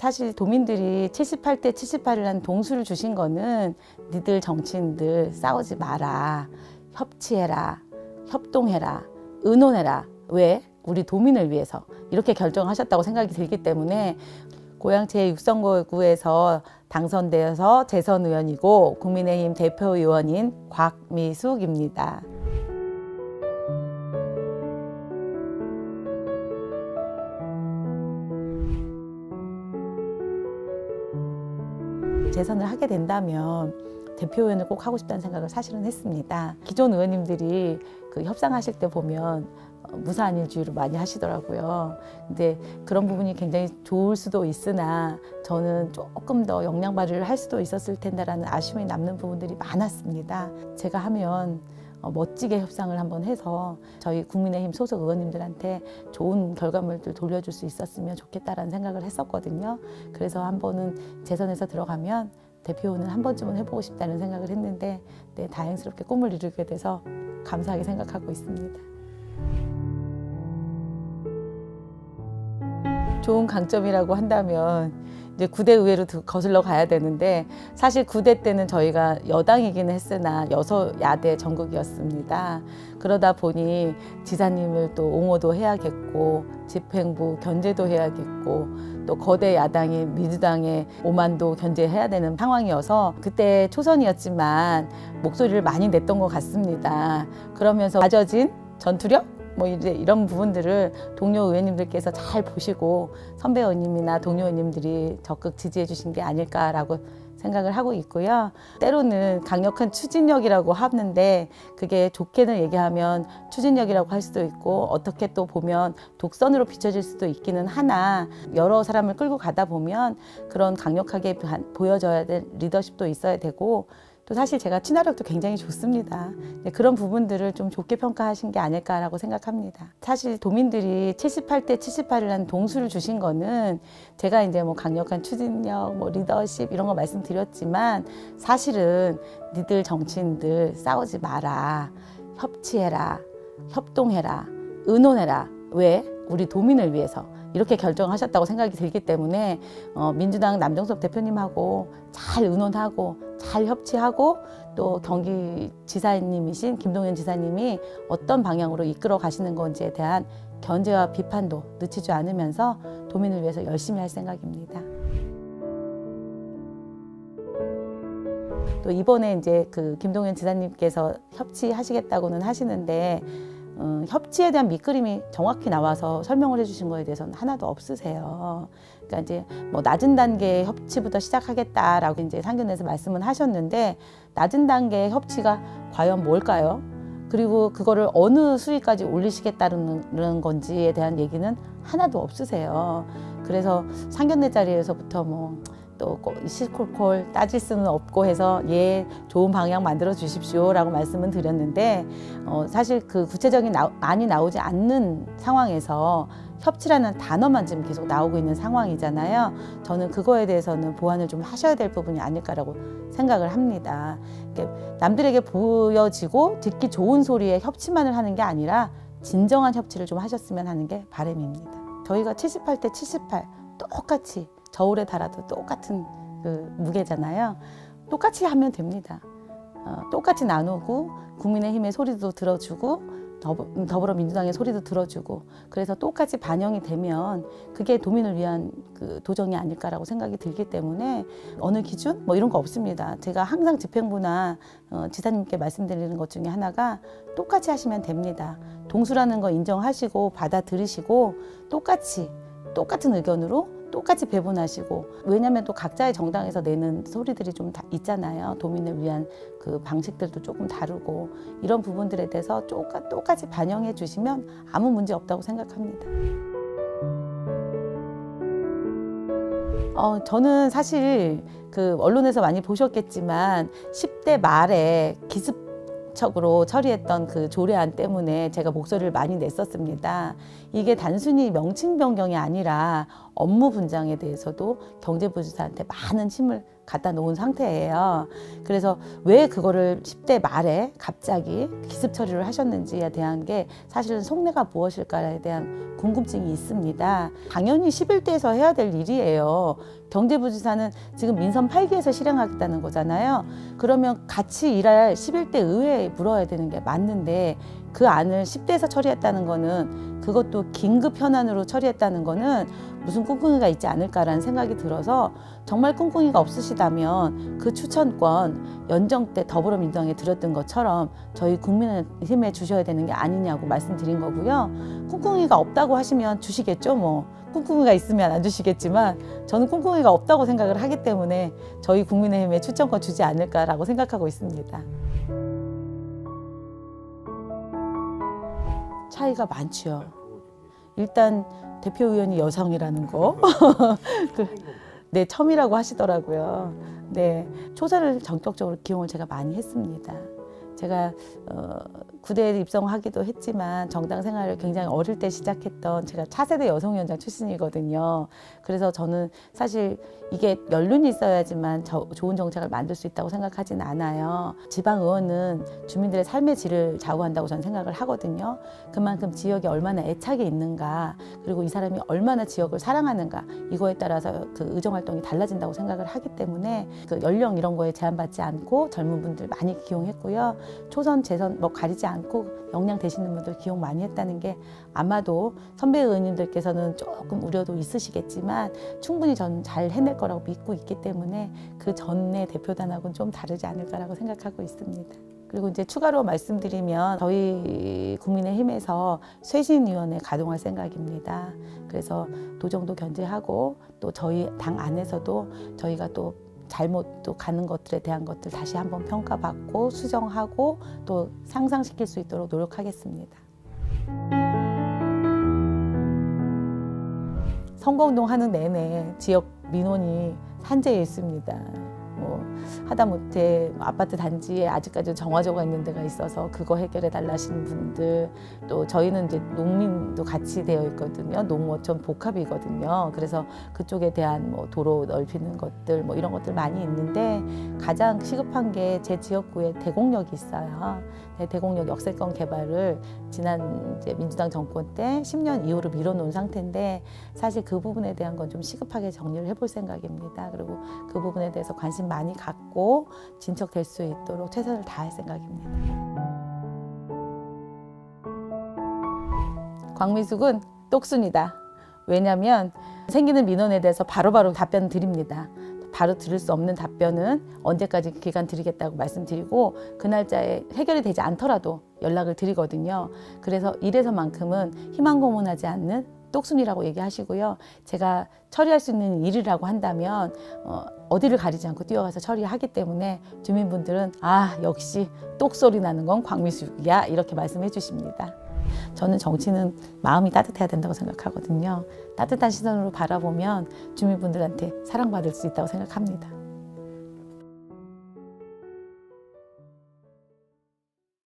사실 도민들이 78대 78이라는 동수를 주신 거는 니들 정치인들 싸우지 마라, 협치해라, 협동해라, 의논해라. 왜? 우리 도민을 위해서 이렇게 결정하셨다고 생각이 들기 때문에 고양 제6선거구에서 당선되어서 재선 의원이고 국민의힘 대표의원인 곽미숙입니다. 재선을 하게 된다면 대표의원을 꼭 하고 싶다는 생각을 사실은 했습니다. 기존 의원님들이 그 협상하실 때 보면 무사한 일주의를 많이 하시더라고요. 근데 그런 부분이 굉장히 좋을 수도 있으나 저는 조금 더 역량 발휘를 할 수도 있었을 텐데라는 아쉬움이 남는 부분들이 많았습니다. 제가 하면 멋지게 협상을 한번 해서 저희 국민의힘 소속 의원님들한테 좋은 결과물들 돌려줄 수 있었으면 좋겠다라는 생각을 했었거든요. 그래서 한 번은 재선에서 들어가면 대표는 한 번쯤은 해보고 싶다는 생각을 했는데 네, 다행스럽게 꿈을 이루게 돼서 감사하게 생각하고 있습니다. 좋은 강점이라고 한다면 이제 9대 의회로 거슬러 가야 되는데 사실 9대 때는 저희가 여당이기는 했으나 여소야대 전국이었습니다. 그러다 보니 지사님을 또 옹호도 해야겠고 집행부 견제도 해야겠고 또 거대 야당인 민주당의 오만도 견제해야 되는 상황이어서 그때 초선이었지만 목소리를 많이 냈던 것 같습니다. 그러면서 가져진 전투력? 뭐 이제 이런 부분들을 동료 의원님들께서 잘 보시고 선배 의원님이나 동료 의원님들이 적극 지지해 주신 게 아닐까라고 생각을 하고 있고요. 때로는 강력한 추진력이라고 하는데 그게 좋게는 얘기하면 추진력이라고 할 수도 있고 어떻게 또 보면 독선으로 비춰질 수도 있기는 하나 여러 사람을 끌고 가다 보면 그런 강력하게 보여져야 될 리더십도 있어야 되고 또 사실 제가 친화력도 굉장히 좋습니다. 그런 부분들을 좀 좋게 평가하신 게 아닐까라고 생각합니다. 사실 도민들이 78대 78이라는 동수를 주신 거는 제가 이제 뭐 강력한 추진력, 뭐 리더십 이런 거 말씀드렸지만 사실은 니들 정치인들 싸우지 마라, 협치해라, 협동해라, 의논해라. 왜? 우리 도민을 위해서. 이렇게 결정하셨다고 생각이 들기 때문에 민주당 남정석 대표님하고 잘 의논하고 잘 협치하고 또 경기지사님이신 김동연 지사님이 어떤 방향으로 이끌어 가시는 건지에 대한 견제와 비판도 늦추지 않으면서 도민을 위해서 열심히 할 생각입니다. 또 이번에 이제 그 김동연 지사님께서 협치하시겠다고는 하시는데 협치에 대한 밑그림이 정확히 나와서 설명을 해주신 거에 대해서는 하나도 없으세요. 그러니까 이제 뭐 낮은 단계의 협치부터 시작하겠다라고 이제 상견례에서 말씀은 하셨는데 낮은 단계의 협치가 과연 뭘까요? 그리고 그거를 어느 수위까지 올리시겠다는 건지에 대한 얘기는 하나도 없으세요. 그래서 상견례 자리에서부터 뭐 또 시콜콜 따질 수는 없고 해서 예 좋은 방향 만들어 주십시오 라고 말씀은 드렸는데 사실 그 구체적인 안이 나오지 않는 상황에서 협치라는 단어만 지금 계속 나오고 있는 상황이잖아요. 저는 그거에 대해서는 보완을 좀 하셔야 될 부분이 아닐까라고 생각을 합니다. 남들에게 보여지고 듣기 좋은 소리에 협치만을 하는 게 아니라 진정한 협치를 좀 하셨으면 하는 게 바람입니다. 저희가 78대 78 똑같이 저울에 달아도 똑같은 그 무게잖아요. 똑같이 하면 됩니다. 똑같이 나누고 국민의힘의 소리도 들어주고 더불어민주당의 소리도 들어주고 그래서 똑같이 반영이 되면 그게 도민을 위한 그 도정이 아닐까라고 생각이 들기 때문에 어느 기준? 뭐 이런 거 없습니다. 제가 항상 집행부나 지사님께 말씀드리는 것 중에 하나가 똑같이 하시면 됩니다. 동수라는 거 인정하시고 받아들이시고 똑같은 의견으로 똑같이 배분하시고 왜냐하면 또 각자의 정당에서 내는 소리들이 좀 있잖아요. 도민을 위한 그 방식들도 조금 다르고 이런 부분들에 대해서 똑같이 반영해 주시면 아무 문제 없다고 생각합니다. 저는 사실 그 언론에서 많이 보셨겠지만 10대 말에 기습적으로 처리했던 그 조례안 때문에 제가 목소리를 많이 냈었습니다. 이게 단순히 명칭 변경이 아니라 업무 분장에 대해서도 경제부지사한테 많은 힘을 갖다 놓은 상태예요. 그래서 왜 그거를 10대 말에 갑자기 기습 처리를 하셨는지에 대한 게 사실은 속내가 무엇일까에 대한 궁금증이 있습니다. 당연히 11대에서 해야 될 일이에요. 경제부지사는 지금 민선 8기에서 실행하겠다는 거잖아요. 그러면 같이 일할 11대 의회에 물어야 되는 게 맞는데 그 안을 10대에서 처리했다는 거는 그것도 긴급 현안으로 처리했다는 거는 무슨 꿍꿍이가 있지 않을까라는 생각이 들어서 정말 꿍꿍이가 없으시다면 그 추천권 연정 때 더불어민주당에 드렸던 것처럼 저희 국민의힘에 주셔야 되는 게 아니냐고 말씀드린 거고요. 꿍꿍이가 없다고 하시면 주시겠죠 뭐. 꿍꿍이가 있으면 안 주시겠지만 저는 꿍꿍이가 없다고 생각을 하기 때문에 저희 국민의힘에 추천권 주지 않을까라고 생각하고 있습니다. 차이가 많죠. 일단 대표 의원이 여성이라는 거. 네, 처음이라고 하시더라고요. 네, 초선을 전격적으로 기용을 제가 많이 했습니다. 제가 구대에 입성하기도 했지만 정당 생활을 굉장히 어릴 때 시작했던 제가 차세대 여성위원장 출신이거든요. 그래서 저는 사실 이게 연륜이 있어야지만 좋은 정책을 만들 수 있다고 생각하진 않아요. 지방의원은 주민들의 삶의 질을 좌우한다고 저는 생각을 하거든요. 그만큼 지역에 얼마나 애착이 있는가, 그리고 이 사람이 얼마나 지역을 사랑하는가, 이거에 따라서 그 의정활동이 달라진다고 생각을 하기 때문에 그 연령 이런 거에 제한받지 않고 젊은 분들 많이 기용했고요. 초선, 재선 뭐 가리지 않고 역량 되시는 분들 기용 많이 했다는 게 아마도 선배 의원님들께서는 조금 우려도 있으시겠지만 충분히 저는 잘 해낼 거라고 믿고 있기 때문에 그 전의 대표단하고는 좀 다르지 않을까라고 생각하고 있습니다. 그리고 이제 추가로 말씀드리면 저희 국민의힘에서 쇄신위원회 가동할 생각입니다. 그래서 도정도 견제하고 또 저희 당 안에서도 저희가 또 잘못 또 가는 것들에 대한 것들 다시 한번 평가받고 수정하고 또 상상시킬 수 있도록 노력하겠습니다. 선거운동 하는 내내 지역 민원이 산재해 있습니다. 뭐 하다못해 아파트 단지에 아직까지 정화조가 있는 데가 있어서 그거 해결해 달라 하시는 분들, 또 저희는 이제 농민도 같이 되어 있거든요. 농어촌 복합이거든요. 그래서 그쪽에 대한 뭐 도로 넓히는 것들 뭐 이런 것들 많이 있는데 가장 시급한 게 제 지역구에 대곡역이 있어요. 대곡역 역세권 개발을 지난 이제 민주당 정권 때 10년 이후로 미뤄놓은 상태인데 사실 그 부분에 대한 건 좀 시급하게 정리를 해볼 생각입니다. 그리고 그 부분에 대해서 관심 많이 갖고 진척될 수 있도록 최선을 다할 생각입니다. 광미숙은 똑순이다. 왜냐하면 생기는 민원에 대해서 바로바로 답변 드립니다. 바로 들을 수 없는 답변은 언제까지 기간 드리겠다고 말씀드리고 그 날짜에 해결이 되지 않더라도 연락을 드리거든요. 그래서 이래서만큼은 희망 고문하지 않는 똑순이라고 얘기하시고요. 제가 처리할 수 있는 일이라고 한다면 어디를 가리지 않고 뛰어가서 처리하기 때문에 주민분들은 아 역시 똑소리 나는 건 광미숙이야 이렇게 말씀해 주십니다. 저는 정치는 마음이 따뜻해야 된다고 생각하거든요. 따뜻한 시선으로 바라보면 주민분들한테 사랑받을 수 있다고 생각합니다.